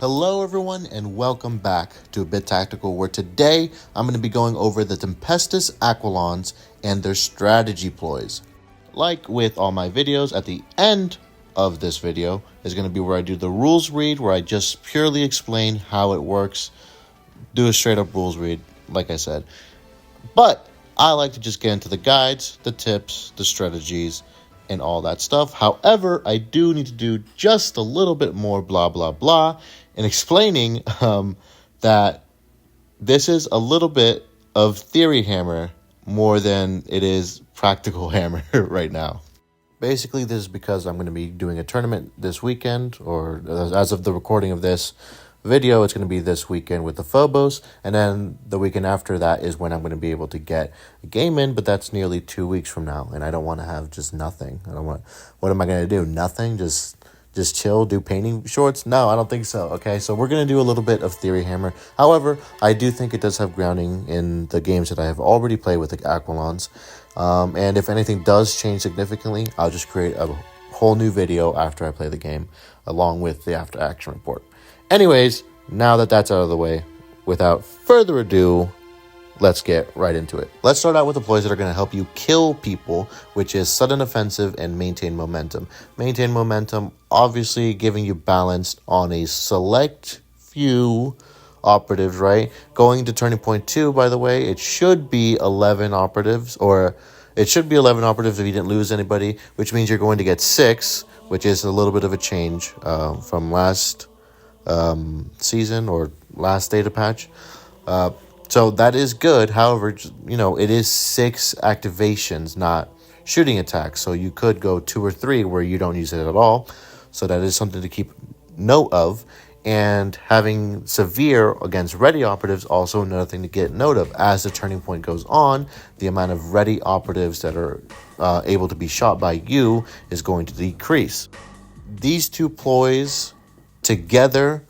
Hello everyone and welcome back to A Bit Tactical, where today I'm going to be going over the Tempestus Aquilons and their strategy ploys. Like with all my videos, at the end of this video is going to be where I do the rules read, where I just purely explain how it works, do a straight up rules read, like I said. But I like to just get into the guides, the tips, the strategies, and all that stuff. However, I do need to do just a little bit more blah, blah, blah in explaining that this is a little bit of theory hammer more than it is practical hammer right now. Basically, this is because I'm going to be doing a tournament this weekend, or as of the recording of this video, it's going to be this weekend with the Phobos, and then the weekend after that is when I'm going to be able to get a game in, but that's nearly 2 weeks from now, and I don't want to have just nothing. What am I going to do? Nothing? Just chill, do painting shorts? No, I don't think so. Okay, so we're going to do a little bit of Theory Hammer. However, I do think it does have grounding in the games that I have already played with the Aquilons. And if anything does change significantly, I'll just create a whole new video after I play the game, along with the after action report. Anyways, now that that's out of the way, without further ado, let's get right into it. Let's start out with the ploys that are going to help you kill people, which is sudden offensive and maintain momentum. Maintain momentum, obviously giving you balance on a select few operatives, right? Going to turning point 2, by the way, it should be 11 operatives, or it should be 11 operatives if you didn't lose anybody, which means you're going to get 6, which is a little bit of a change from last season or last data patch. So that is good. However, it is 6 activations, not shooting attacks. So you could go 2 or 3 where you don't use it at all. So that is something to keep note of. And having severe against ready operatives, also another thing to get note of. As the turning point goes on, the amount of ready operatives that are able to be shot by you is going to decrease. These two ploys together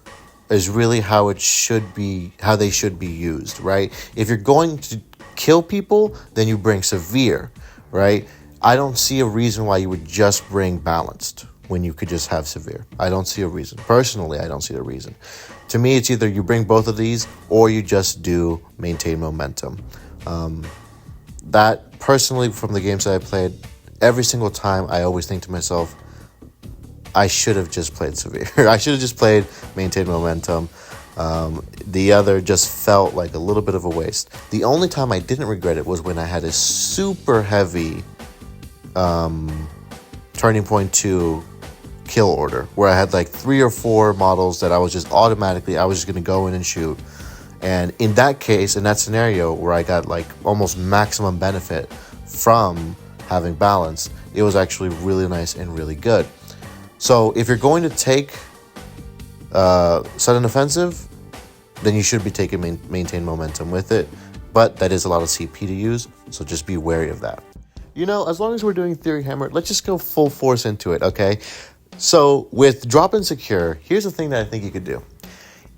is really how they should be used, right? If you're going to kill people, then you bring severe, right? I don't see a reason why you would just bring balanced when you could just have severe. I don't see a reason. Personally, I don't see a reason. To me, it's either you bring both of these or you just do maintain momentum. That personally, from the games that I played, every single time I always think to myself, I should have just played severe. I should have just played maintain momentum. The other just felt like a little bit of a waste. The only time I didn't regret it was when I had a super heavy turning point 2 kill order, where I had like 3 or 4 models that I was just going to go in and shoot. And in that case, in that scenario where I got like almost maximum benefit from having balance, it was actually really nice and really good. So if you're going to take sudden offensive, then you should be taking maintain momentum with it. But that is a lot of CP to use, so just be wary of that. As long as we're doing Theory Hammer, let's just go full force into it, okay? So with Drop and Secure, here's the thing that I think you could do.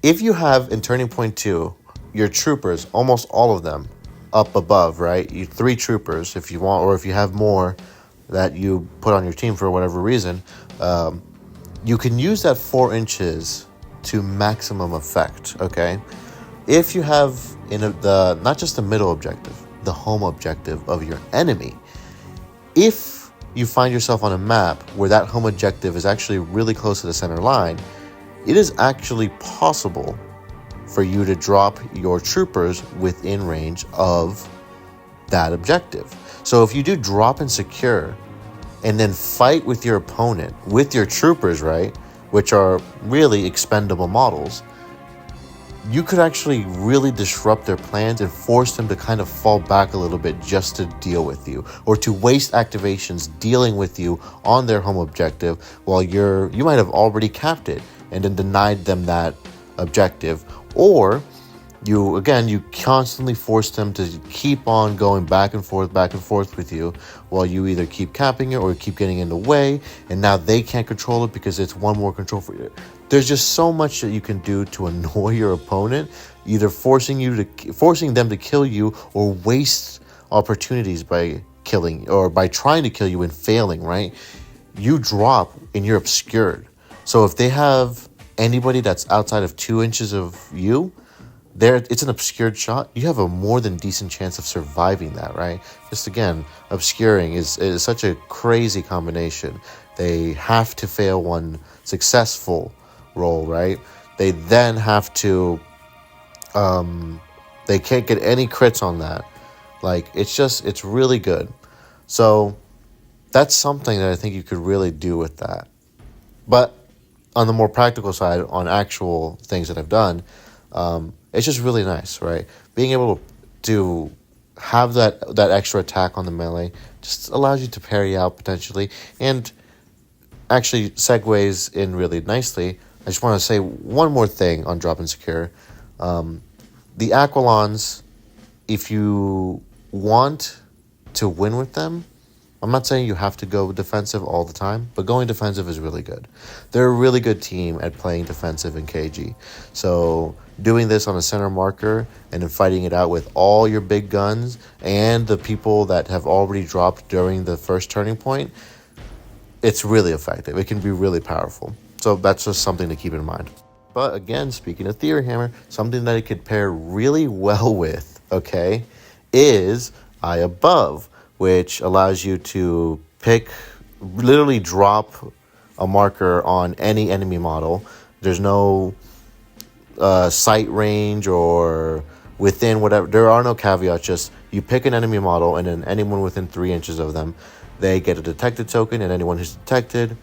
If you have in turning point 2, your troopers, almost all of them, up above, right? 3 troopers if you want, or if you have more that you put on your team for whatever reason, you can use that 4 inches to maximum effect, okay? If you have not just the middle objective, the home objective of your enemy, if you find yourself on a map where that home objective is actually really close to the center line, it is actually possible for you to drop your troopers within range of that objective. So if you do Drop and Secure and then fight with your opponent with your troopers, right, which are really expendable models, you could actually really disrupt their plans and force them to kind of fall back a little bit just to deal with you, or to waste activations dealing with you on their home objective while you might have already capped it and then denied them that objective. Or you constantly force them to keep on going back and forth with you while you either keep capping it or keep getting in the way, and now they can't control it because it's one more control for you. There's just so much that you can do to annoy your opponent, either forcing them to kill you or waste opportunities by killing or by trying to kill you and failing, right? You drop and you're obscured. So if they have anybody that's outside of 2 inches of you, there it's an obscured shot. You have a more than decent chance of surviving that, right? Just again, obscuring is such a crazy combination. They have to fail one successful roll, right? They then have to they can't get any crits on that. Like, it's really good. So that's something that I think you could really do with that. But on the more practical side, on actual things that I've done, it's just really nice, right? Being able to have that extra attack on the melee just allows you to parry out potentially, and actually segues in really nicely. I just want to say one more thing on Drop and Secure. The Aquilons, if you want to win with them, I'm not saying you have to go defensive all the time, but going defensive is really good. They're a really good team at playing defensive in KG. So doing this on a center marker and then fighting it out with all your big guns and the people that have already dropped during the first turning point, it's really effective. It can be really powerful. So that's just something to keep in mind. But again, speaking of Theory Hammer, something that it could pair really well with, okay, is Eye Above, which allows you to literally drop a marker on any enemy model. There's no sight range or within whatever. There are no caveats, just you pick an enemy model, and then anyone within 3 inches of them, they get a detected token, and anyone who's detected,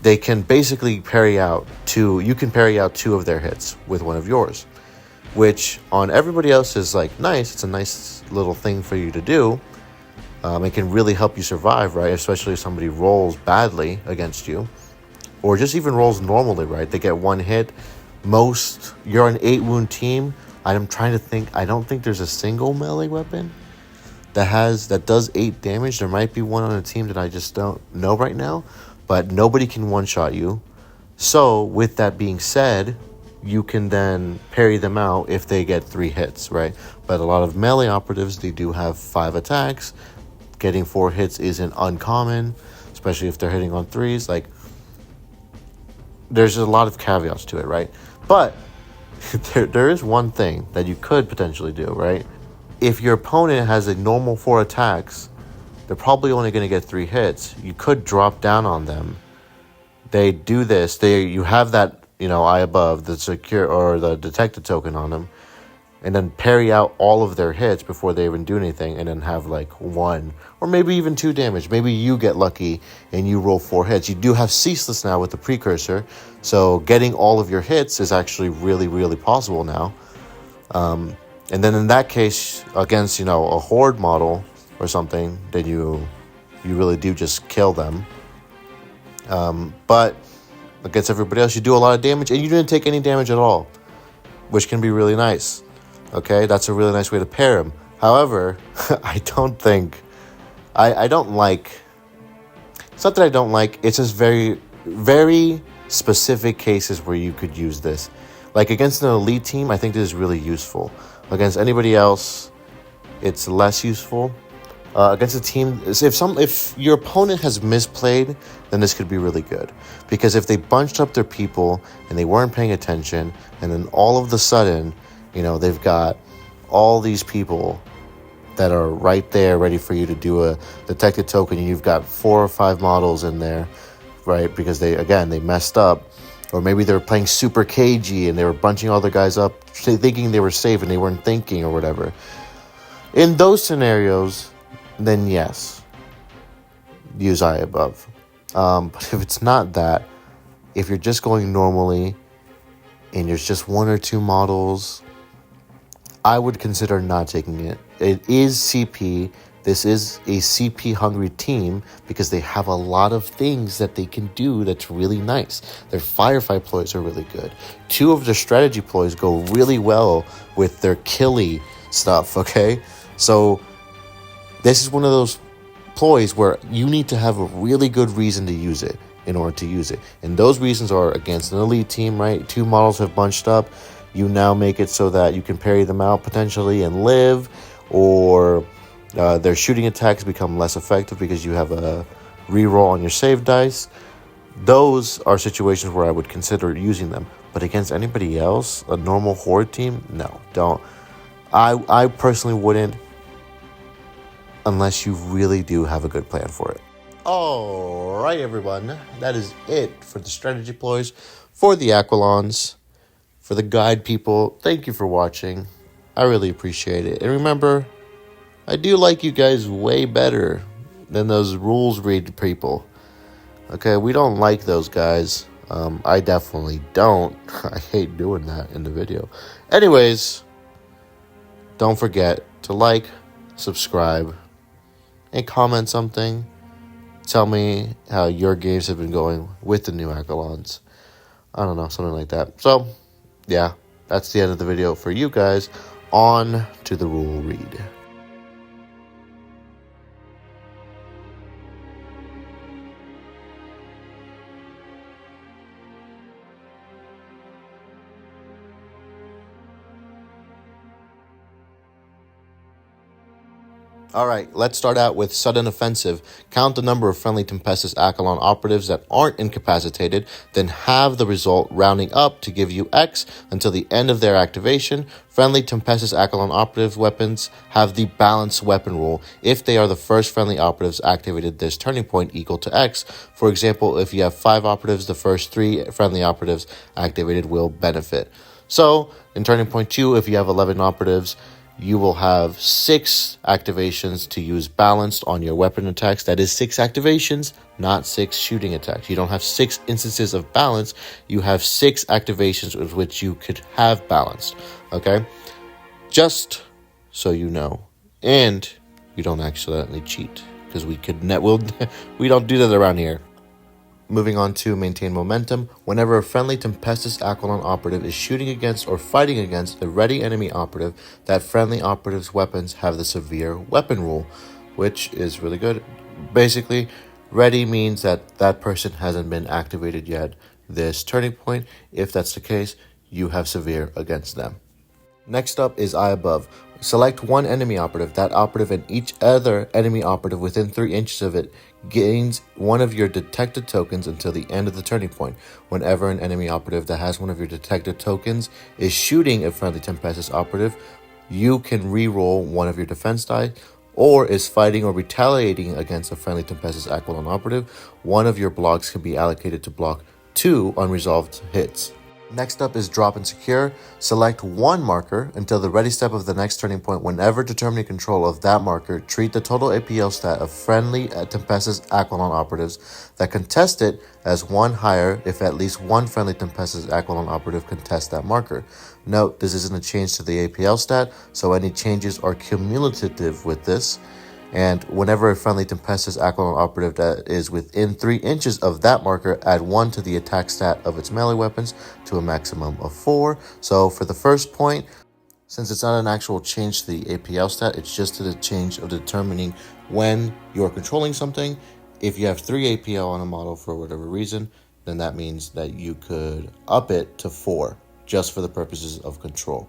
they can basically parry out you can parry out 2 of their hits with one of yours, which on everybody else is like nice. It's a nice little thing for you to do. It can really help you survive, right? Especially if somebody rolls badly against you, or just even rolls normally, right? They get 1 hit. You're an 8 wound team. I'm trying to think. I don't think there's a single melee weapon that does 8 damage. There might be one on a team that I just don't know right now, but nobody can one-shot you. So with that being said, you can then parry them out if they get 3 hits, right? But a lot of melee operatives, they do have 5 attacks. Getting 4 hits isn't uncommon, especially if they're hitting on 3s. Like, there's a lot of caveats to it, right? But there is one thing that you could potentially do, right? If your opponent has a normal 4 attacks, they're probably only going to get 3 hits. You could drop down on them. They do this. You have that, Eye Above, the secure or the detected token on them, and then parry out all of their hits before they even do anything, and then have like 1 or maybe even 2 damage. Maybe you get lucky and you roll 4 hits. You do have Ceaseless now with the precursor, so getting all of your hits is actually really, really possible now. And then in that case, against a horde model or something, then you really do just kill them. But against everybody else, you do a lot of damage, and you didn't take any damage at all, which can be really nice. Okay, that's a really nice way to pair them. However, I don't like. It's not that I don't like. It's just very, very specific cases where you could use this. Like against an elite team, I think this is really useful. Against anybody else, it's less useful. Against a team, if your opponent has misplayed, then this could be really good. Because if they bunched up their people and they weren't paying attention, and then all of a sudden, they've got all these people that are right there ready for you to do a detected token, and you've got 4 or 5 models in there, right? Because they messed up. Or maybe they were playing super KG and they were bunching all the guys up thinking they were safe and they weren't thinking or whatever. In those scenarios, then yes, use Eye Above. But if it's not that, if you're just going normally and there's just 1 or 2 models, I would consider not taking it. It is CP. This is a CP-hungry team because they have a lot of things that they can do that's really nice. Their firefight ploys are really good. 2 of their strategy ploys go really well with their killy stuff, okay? So this is one of those ploys where you need to have a really good reason to use it in order to use it. And those reasons are against an elite team, right? 2 models have bunched up. You now make it so that you can parry them out potentially and live, or their shooting attacks become less effective because you have a reroll on your save dice. those are situations where I would consider using them. But against anybody else, a normal horde team, no, don't. I personally wouldn't, unless you really do have a good plan for it. All right, everyone. That is it for the strategy ploys, for the Aquilons, for the guide people. Thank you for watching. I really appreciate it. And remember, I do like you guys way better than those rules read people. Okay, we don't like those guys. I definitely don't. I hate doing that in the video. Anyways, don't forget to like, subscribe, and comment something. Tell me how your games have been going with the new Aquilons. I don't know, something like that. So, yeah, that's the end of the video for you guys. On to the rule read. Alright, let's start out with sudden offensive. Count the number of friendly Tempestus Aquilon operatives that aren't incapacitated, then have the result rounding up to give you X until the end of their activation. Friendly Tempestus Aquilon operative weapons have the balanced weapon rule if they are the first friendly operatives activated this turning point equal to X. For example, if you have 5 operatives, the first 3 friendly operatives activated will benefit. So, in turning point 2, if you have 11 operatives, you will have 6 activations to use balanced on your weapon attacks. That is 6 activations, not 6 shooting attacks. You don't have 6 instances of balance. You have 6 activations with which you could have balanced. Okay? Just so you know. And you don't accidentally cheat. Because we don't do that around here. Moving on to maintain momentum. Whenever a friendly Tempestus Aquilon operative is shooting against or fighting against a ready enemy operative, that friendly operative's weapons have the severe weapon rule, which is really good. Basically, ready means that that person hasn't been activated yet this turning point. If that's the case, you have severe against them. Next up is eye above. Select one enemy operative. That operative and each other enemy operative within 3 inches of it gains one of your detected tokens until the end of the turning point. Whenever an enemy operative that has one of your detected tokens is shooting a friendly Tempestus operative, you can re-roll one of your defense die, or is fighting or retaliating against a friendly Tempestus Aquilon operative, one of your blocks can be allocated to block 2 unresolved hits. Next up is drop and secure. Select one marker until the ready step of the next turning point. Whenever determining control of that marker, treat the total APL stat of friendly Tempestus Aquilon operatives that contest it as 1 higher if at least one friendly Tempestus Aquilon operative contests that marker. Note, this isn't a change to the APL stat, so any changes are cumulative with this. And whenever a friendly Tempestus Aquilon operative that is within 3 inches of that marker, add 1 to the attack stat of its melee weapons to a maximum of 4. So for the first point, since it's not an actual change to the APL stat, it's just to the change of determining when you're controlling something. If you have 3 APL on a model for whatever reason, then that means that you could up it to 4 just for the purposes of control.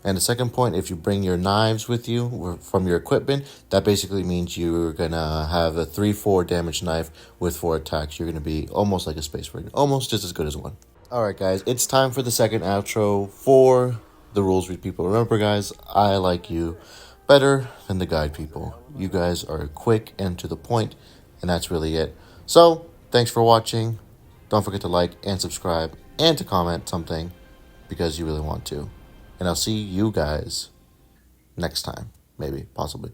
And the second point, if you bring your knives with you from your equipment, that basically means you're going to have a 3-4 damage knife with 4 attacks. You're going to be almost like a Space Marine, almost just as good as one. Alright guys, it's time for the second outro for the rules read people. Remember guys, I like you better than the guide people. You guys are quick and to the point, and that's really it. So, thanks for watching. Don't forget to like and subscribe and to comment something because you really want to. And I'll see you guys next time. Maybe, possibly.